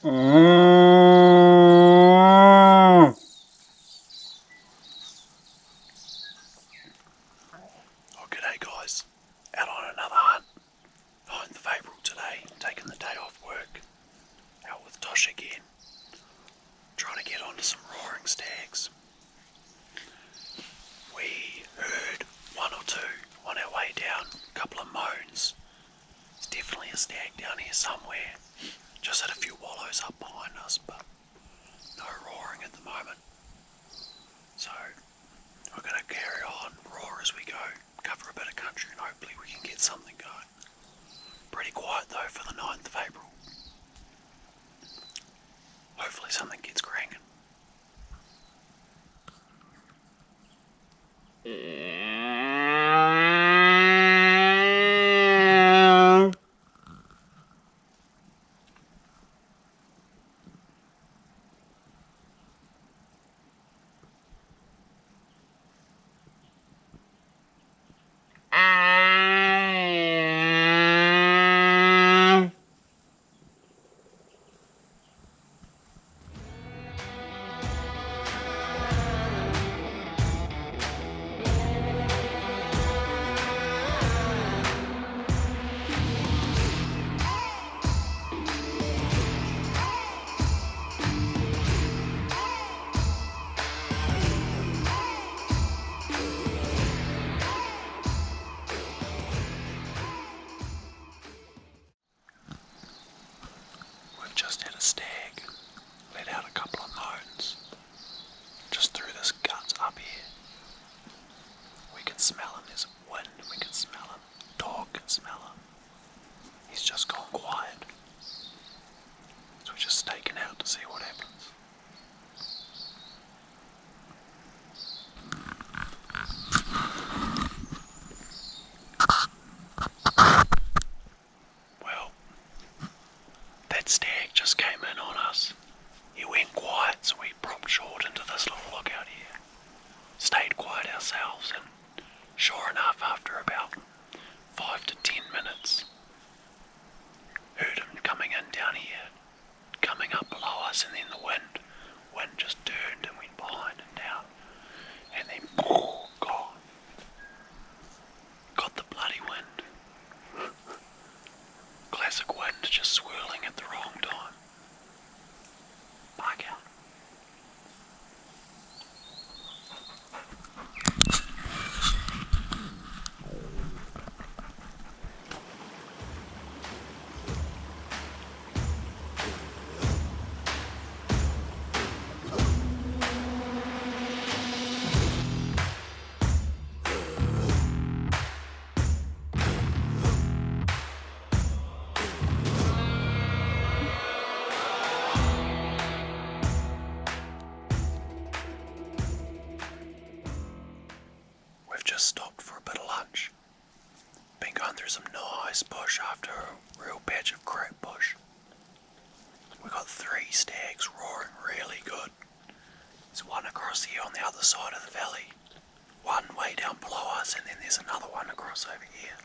Oh, g'day guys, out on another hunt, 9th of April today, taking the day off work, out with Tosh again, trying to get onto some roaring stags. We heard one or two on our way down, a couple of moans. There's definitely a stag down here somewhere, just had a few wallows up behind us, but no roaring at the moment. So we're going to carry on, roar as we go, cover a bit of country and hopefully we can get something going. Pretty quiet though for the 9th of April. Hopefully something gets cranking. We've just had a stag, let out a couple of moans, just through this gut up here. We can smell him, there's wind, we can smell him, dog can smell him. He's just gone quiet. So we're just staking out to see what happens. Well, that stag just came in on us. He went quiet, so we propped short into this little lookout here. Stayed quiet ourselves, and sure enough, after about 5 to 10 minutes, heard him coming in down here, coming up below us, and then the wind just turned and went behind and down, and then gone. Got the bloody wind. Classic wind, just swirling at the wrong time. Bugger. We've just stopped for a bit of lunch. Been going through some nice bush after a real patch of crap bush. We got 3 stags roaring really good. There's one across here on the other side of the valley, one way down below us, and then there's another one across over here.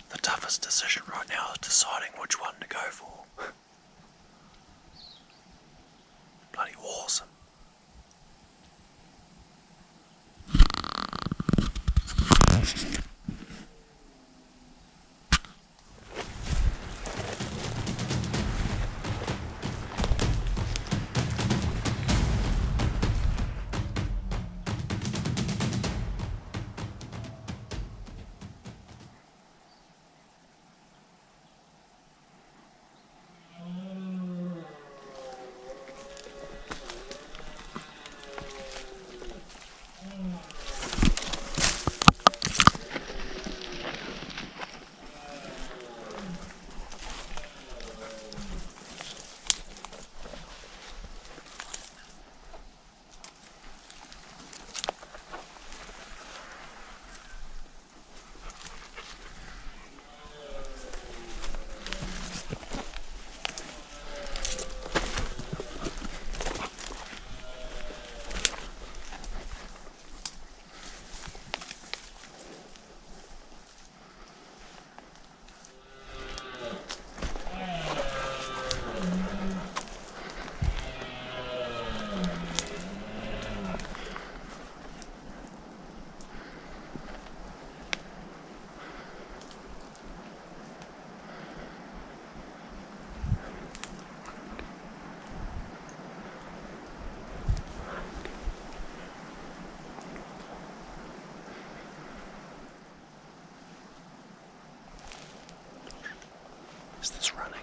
The toughest decision right now is deciding which one to go for. Bloody awesome. Is this running?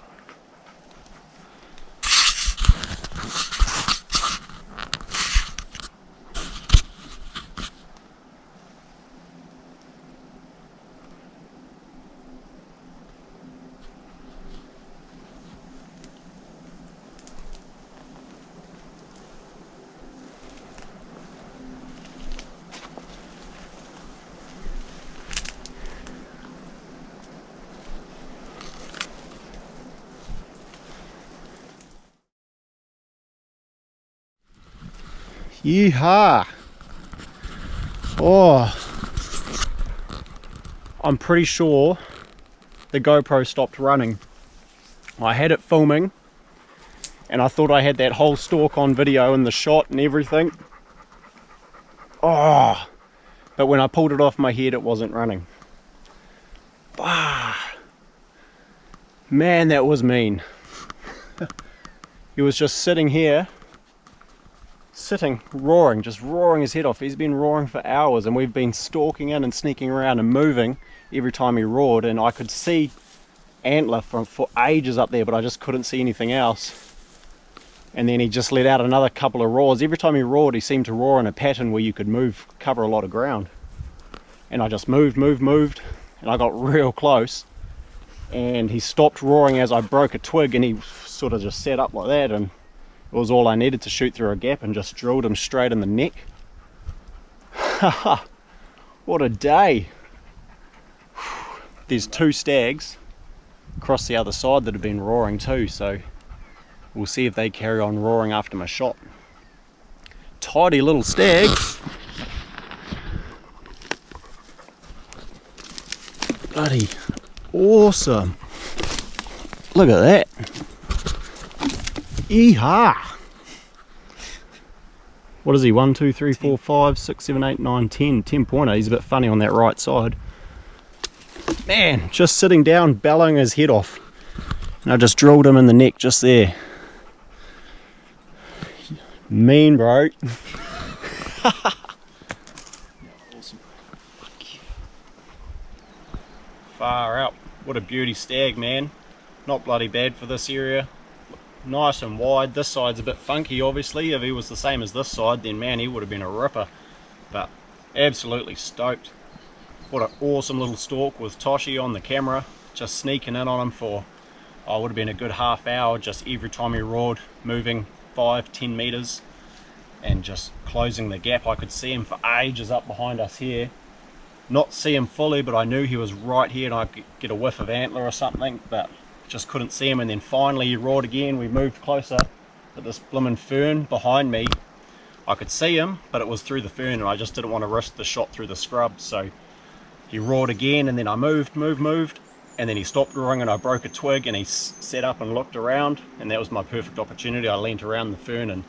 Yeehaw! Oh, I'm pretty sure the GoPro stopped running. I had it filming and I thought I had that whole stalk on video and the shot and everything. Oh, but when I pulled it off my head, it wasn't running. Ah, man, that was mean. He was just sitting here, roaring, just roaring his head off. He's been roaring for hours and we've been stalking in and sneaking around and moving every time he roared, and I could see antler for ages up there, but I just couldn't see anything else. And then he just let out another couple of roars. Every time he roared, he seemed to roar in a pattern where you could cover a lot of ground. And I just moved, and I got real close. And he stopped roaring as I broke a twig, and he sort of just sat up like that, and it was all I needed to shoot through a gap and just drilled him straight in the neck. Haha, what a day. There's 2 stags across the other side that have been roaring too, so we'll see if they carry on roaring after my shot. Tidy little stag. Bloody awesome. Look at that. Yeehaw! What is he? 1, 2, 3, 4, 5, 6, 7, 8, 9, 10. 10 pointer. He's a bit funny on that right side. Man, just sitting down, bellowing his head off. And I just drilled him in the neck just there. Mean, bro. Awesome. Far out. What a beauty stag, man. Not bloody bad for this area. Nice and wide. This side's a bit funky, obviously. If he was the same as this side, then man, he would have been a ripper. But absolutely stoked. What an awesome little stalk with Toshy on the camera, just sneaking in on him for, oh, would have been a good half hour, just every time he roared, moving 5-10 meters and just closing the gap. I could see him for ages up behind us here. Not see him fully, but I knew he was right here and I could get a whiff of antler or something, but just couldn't see him. And then finally he roared again. We moved closer to this blooming fern behind me. I could see him, but it was through the fern and I just didn't want to risk the shot through the scrub. So he roared again, and then I moved, and then he stopped roaring and I broke a twig and he sat up and looked around, and that was my perfect opportunity. I leant around the fern and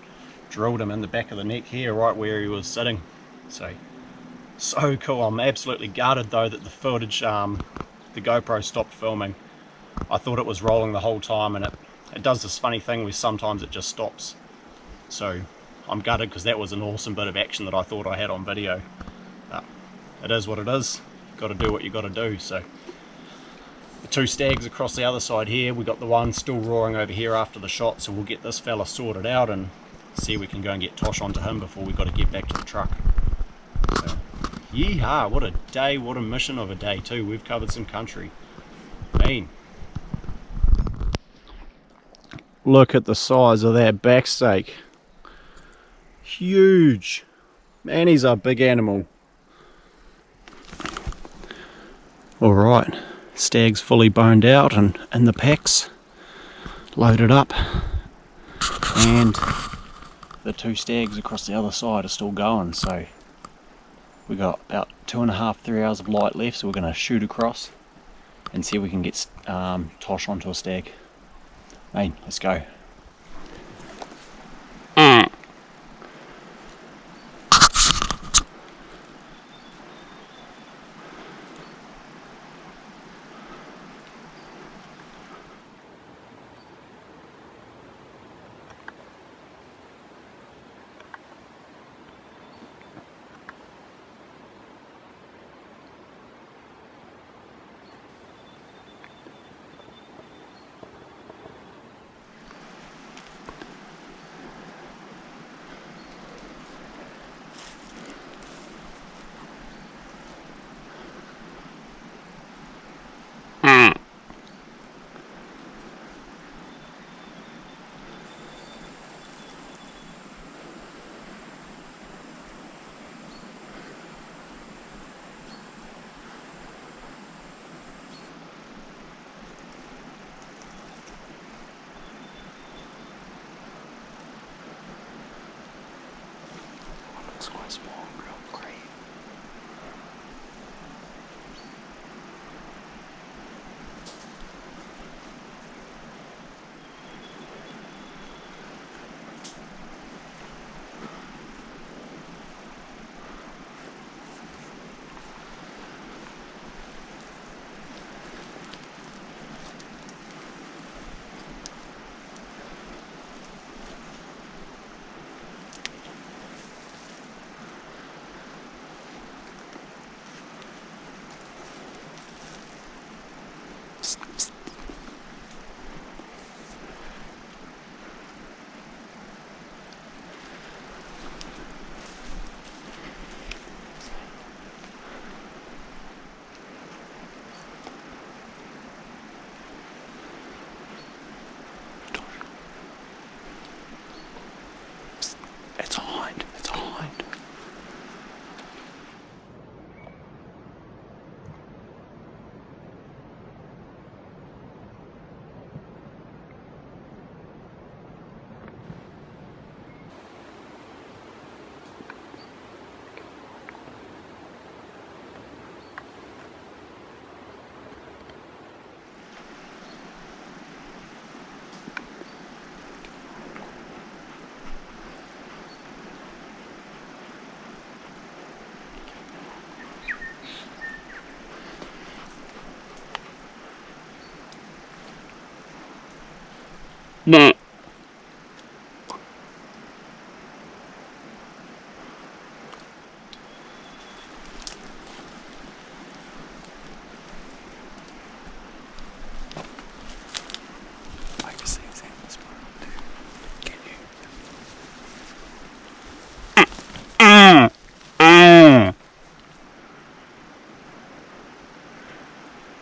drilled him in the back of the neck here, right where he was sitting. So cool. I'm absolutely gutted though that the footage, the GoPro stopped filming. I thought it was rolling the whole time, and it does this funny thing where sometimes it just stops. So I'm gutted because that was an awesome bit of action that I thought I had on video. But it is what it is. Got to do what you got to do. So the 2 stags across the other side here, we got the one still roaring over here after the shot, so we'll get this fella sorted out and see if we can go and get Tosh onto him before we got to get back to the truck. So, yeehaw, what a day, what a mission of a day too. We've covered some country. Mean. Look at the size of that backstake. Huge. Man, he's a big animal. Alright, stag's fully boned out and in the packs, loaded up, and the 2 stags across the other side are still going, so we got about 2.5-3 hours of light left, so we're going to shoot across and see if we can get Tosh onto a stag. Hey, let's go. Looks quite small, real green. It's a hind, it's a hind. No. I can see his antlers too. Can you?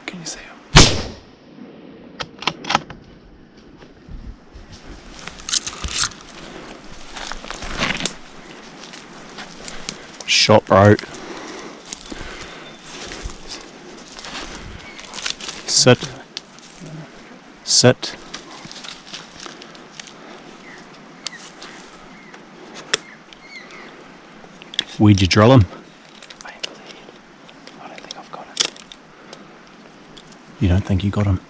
Can you see him? Shot, bro. Sit. Sit. Where'd you drill him? I don't think I've got him. You don't think you got him?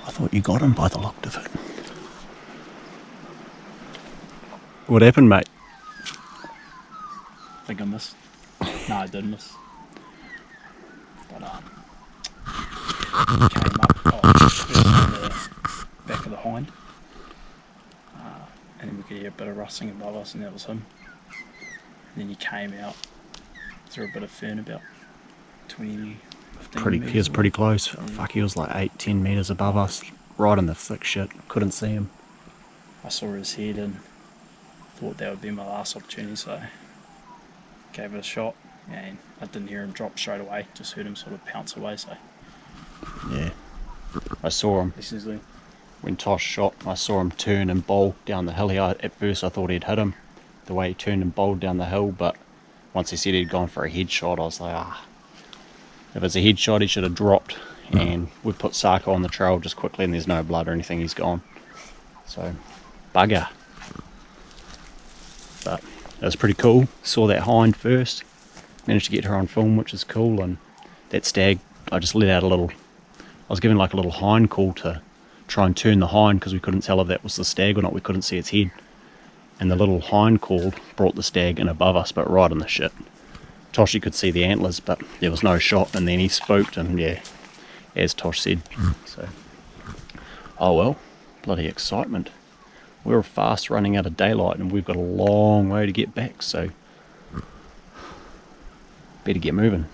I thought you got him by the look of it. What happened, mate? I think I missed. No, I did miss. But came up first on the back of the hind, and then we could hear a bit of rustling above us, and that was him. And then he came out through a bit of fern about 20, 15 metres. He was pretty close. Yeah. Fuck, he was like 8-10 metres above us, right in the thick shit. Couldn't see him. I saw his head and thought that would be my last opportunity, so gave it a shot, and I didn't hear him drop straight away, just heard him sort of pounce away, so. Yeah, I saw him. When Tosh shot, I saw him turn and bowl down the hill. At first I thought he'd hit him, the way he turned and bowled down the hill, but once he said he'd gone for a headshot, I was like, if it's a headshot he should have dropped. And we put Sarko on the trail just quickly, and there's no blood or anything, he's gone. So, bugger. But it was pretty cool. Saw that hind first, managed to get her on film, which is cool, and that stag, I just let out a little, I was giving like a little hind call to try and turn the hind, because we couldn't tell if that was the stag or not, we couldn't see its head. And the little hind call brought the stag in above us, but right in the shit. Toshy could see the antlers, but there was no shot, and then he spooked, and yeah, as Tosh said. So, oh well, bloody excitement. We were fast running out of daylight, and we've got a long way to get back, so better get moving.